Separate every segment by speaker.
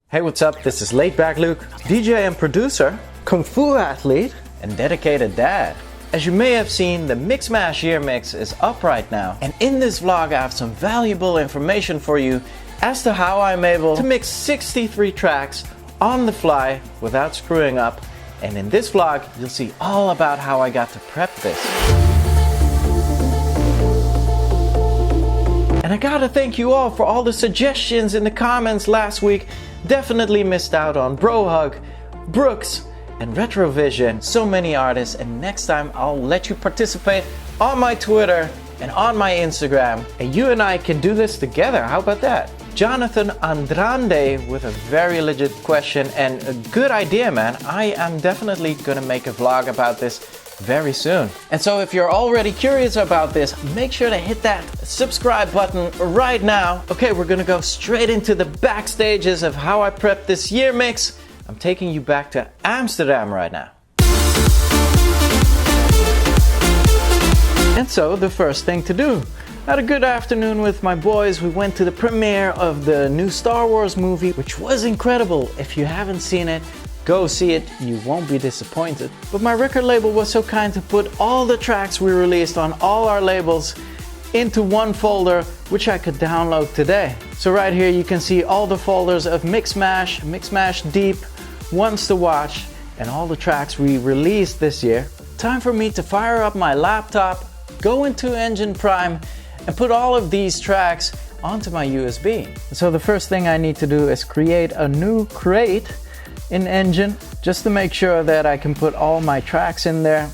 Speaker 1: Hey, what's up? This is Laidback Luke, DJ and producer, Kung Fu athlete, and dedicated dad. As you may have seen, the Mix Mash Year Mix is up right now, and in this vlog I have some valuable information for you as to how I'm able to mix 63 tracks on the fly without screwing up. And in this vlog, you'll see all about how I got to prep this. And I gotta thank you all for all the suggestions in the comments last week. Definitely missed out on Bro Hug, Brooks, and Retrovision. So many artists, and next time I'll let you participate on my Twitter and on my Instagram. And you and I can do this together. How about that? Jonathan Andrade with a very legit question and a good idea, man. I am definitely gonna make a vlog about this very soon. And so if you're already curious about this, make sure to hit that subscribe button right now. Okay, we're gonna go straight into the backstages of how I prepped this year mix. I'm taking you back to Amsterdam right now. And so the first thing to do, I had a good afternoon with my boys. We went to the premiere of the new Star Wars movie, which was incredible. If you haven't seen it, go see it, you won't be disappointed. But my record label was so kind to put all the tracks we released on all our labels into one folder, which I could download today. So right here you can see all the folders of Mix Mash, Mix Mash Deep, Ones to Watch, and all the tracks we released this year. Time for me to fire up my laptop, go into Engine Prime, and put all of these tracks onto my USB. So the first thing I need to do is create a new crate in Engine, just to make sure that I can put all my tracks in there.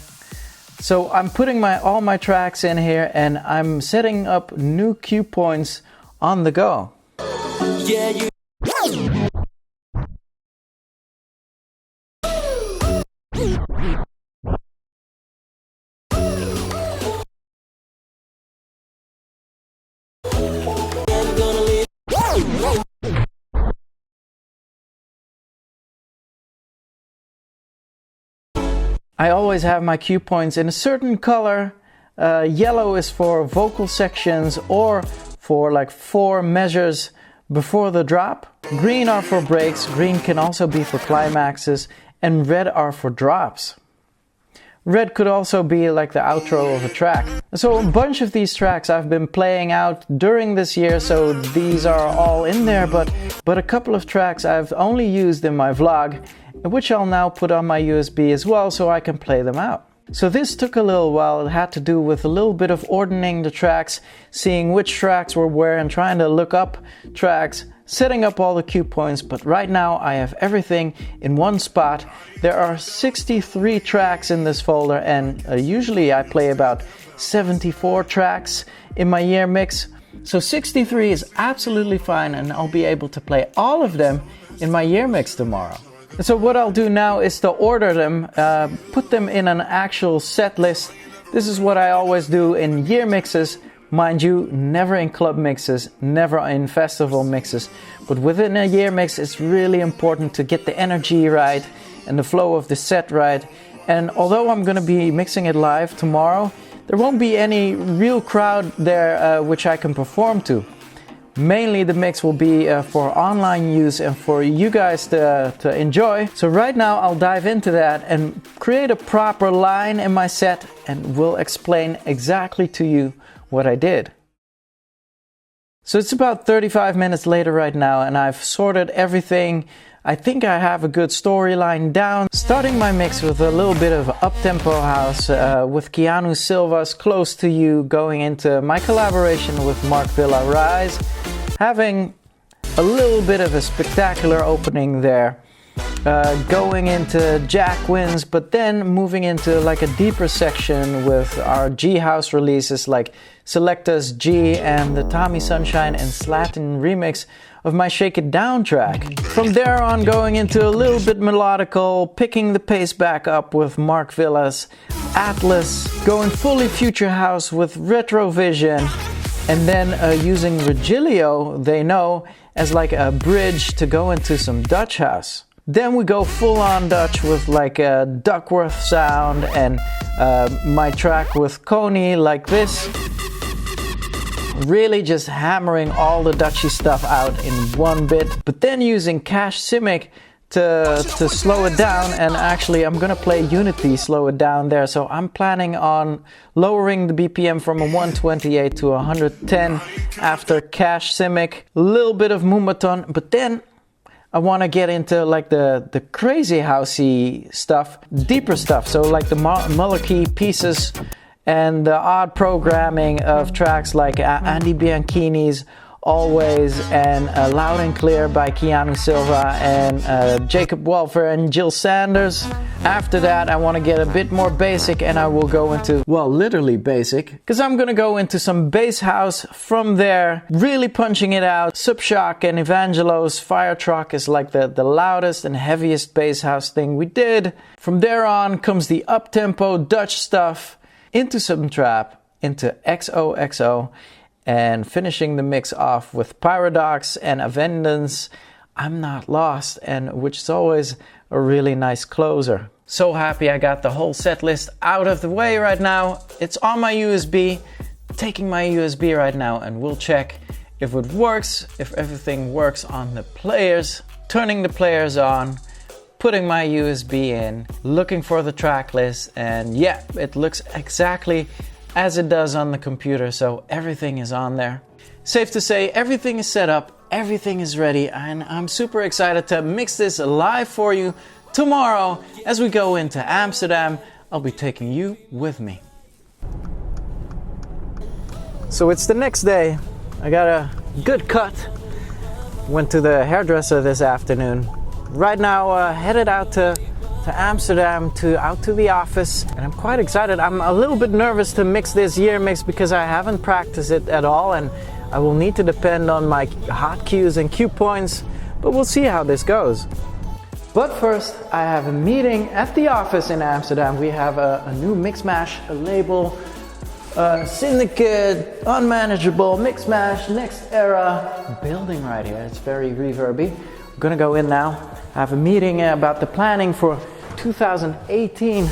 Speaker 1: So I'm putting all my tracks in here, and I'm setting up new cue points on the go. Yeah, I always have my cue points in a certain color. Yellow is for vocal sections or for like 4 measures before the drop. Green are for breaks, green can also be for climaxes, and red are for drops. Red could also be like the outro of a track. So a bunch of these tracks I've been playing out during this year, so these are all in there, but a couple of tracks I've only used in my vlog, which I'll now put on my USB as well so I can play them out. So this took a little while. It had to do with a little bit of ordering the tracks, seeing which tracks were where and trying to look up tracks, setting up all the cue points, but right now I have everything in one spot. There are 63 tracks in this folder, and usually I play about 74 tracks in my year mix. So 63 is absolutely fine, and I'll be able to play all of them in my year mix tomorrow. So what I'll do now is to order them, put them in an actual set list. This is what I always do in year mixes. Mind you, never in club mixes, never in festival mixes. But within a year mix, it's really important to get the energy right and the flow of the set right. And although I'm going to be mixing it live tomorrow, there won't be any real crowd there which I can perform to. Mainly the mix will be for online use and for you guys to enjoy. So right now I'll dive into that and create a proper line in my set, and will explain exactly to you what I did. So it's about 35 minutes later right now, and I've sorted everything. I think I have a good storyline down. Starting my mix with a little bit of up-tempo house with Keanu Silva's Close to You, going into my collaboration with Mark Villa Rise, having a little bit of a spectacular opening there, going into Jack Wins, but then moving into like a deeper section with our G House releases like Selecta's G and the Tommy Sunshine and Slatin remix of my Shake It Down track. From there on, going into a little bit melodical, picking the pace back up with Mark Villa's Atlas, going fully future house with Retrovision, and then using Regilio, They Know, as like a bridge to go into some Dutch house. Then we go full on Dutch with like a Duckworth sound, and my track with Coney like this. Really just hammering all the Dutchy stuff out in one bit, but then using Cache Simic to slow it down. And actually I'm gonna play Unity slow it down there, so I'm planning on lowering the BPM from a 128 to 110 after Cache Simic, a little bit of Moombahton, but then I want to get into like the crazy housey stuff, deeper stuff, so like the Muller-key pieces and the odd programming of tracks like Andy Bianchini's Always and Loud and Clear by Keanu Silva and Jacob Welfer and Jill Sanders. After that I want to get a bit more basic, and I will go into, well, literally basic, because I'm going to go into some bass house from there, really punching it out. Subshock and Evangelos Fire Truck is like the loudest and heaviest bass house thing we did. From there on comes the up-tempo Dutch stuff, into some trap, into XOXO, and finishing the mix off with Pyrodox and Avendance, I'm Not Lost, and which is always a really nice closer. So happy I got the whole set list out of the way right now. It's on my USB, taking my USB right now, and we'll check if it works, if everything works on the players, turning the players on, putting my USB in, looking for the track list, and yeah, it looks exactly as it does on the computer, so everything is on there. Safe to say, everything is set up, everything is ready, and I'm super excited to mix this live for you tomorrow as we go into Amsterdam. I'll be taking you with me. So it's the next day. I got a good cut. Went to the hairdresser this afternoon. Right now headed out to Amsterdam, out to the office, and I'm quite excited. I'm a little bit nervous to mix this year mix because I haven't practiced it at all, and I will need to depend on my hot cues and cue points, but we'll see how this goes. But first, I have a meeting at the office in Amsterdam. We have a new Mixmash label, Syndicate, Unmanageable, Mixmash, Next Era building right here. It's very reverby. I'm gonna go in now. I have a meeting about the planning for 2018.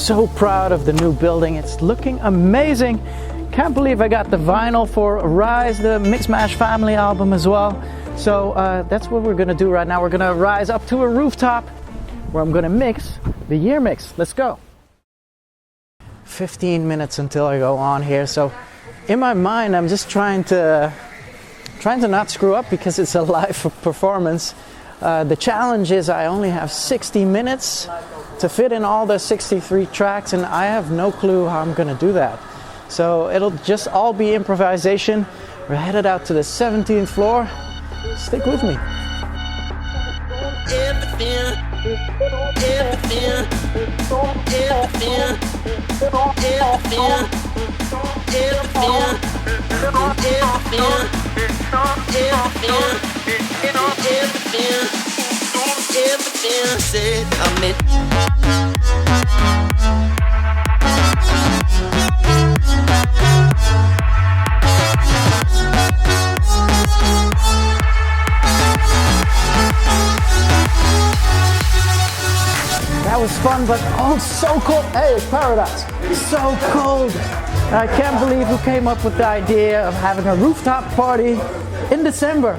Speaker 1: So proud of the new building. It's looking amazing. Can't believe I got the vinyl for Rise, the Mixmash family album as well. So that's what we're gonna do right now. We're gonna rise up to a rooftop where I'm gonna mix the year mix. Let's go. 15 minutes until I go on here. So in my mind, I'm just trying to not screw up because it's a live performance. The challenge is I only have 60 minutes to fit in all the 63 tracks, and I have no clue how I'm gonna do that. So it'll just all be improvisation. We're headed out to the 17th floor. Stick with me. That was fun, but oh, so cold. Hey, it's Paradox. So cold. I can't believe who came up with the idea of having a rooftop party in December.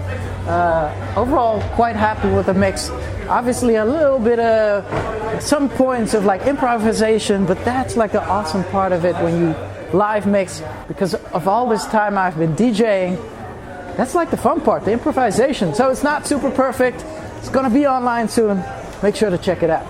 Speaker 1: Overall, quite happy with the mix. Obviously, a little bit of some points of like improvisation, but that's like the awesome part of it when you live mix, because of all this time I've been DJing. That's like the fun part, the improvisation. So it's not super perfect. It's gonna be online soon. Make sure to check it out.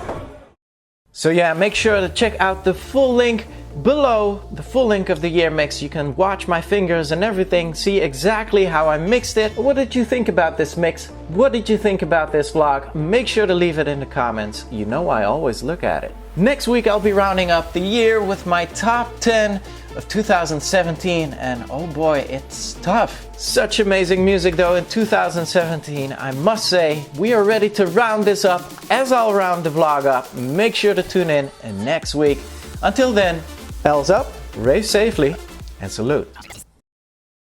Speaker 1: So yeah, make sure to check out the full link below, the full link of the year mix. You can watch my fingers and everything, see exactly how I mixed it. What did you think about this mix? What did you think about this vlog? Make sure to leave it in the comments. You know I always look at it. Next week I'll be rounding up the year with my top 10 of 2017, and oh boy, it's tough. Such amazing music though in 2017, I must say. We are ready to round this up, as I'll round the vlog up. Make sure to tune in next week. Until then, bells up, rave safely, and salute.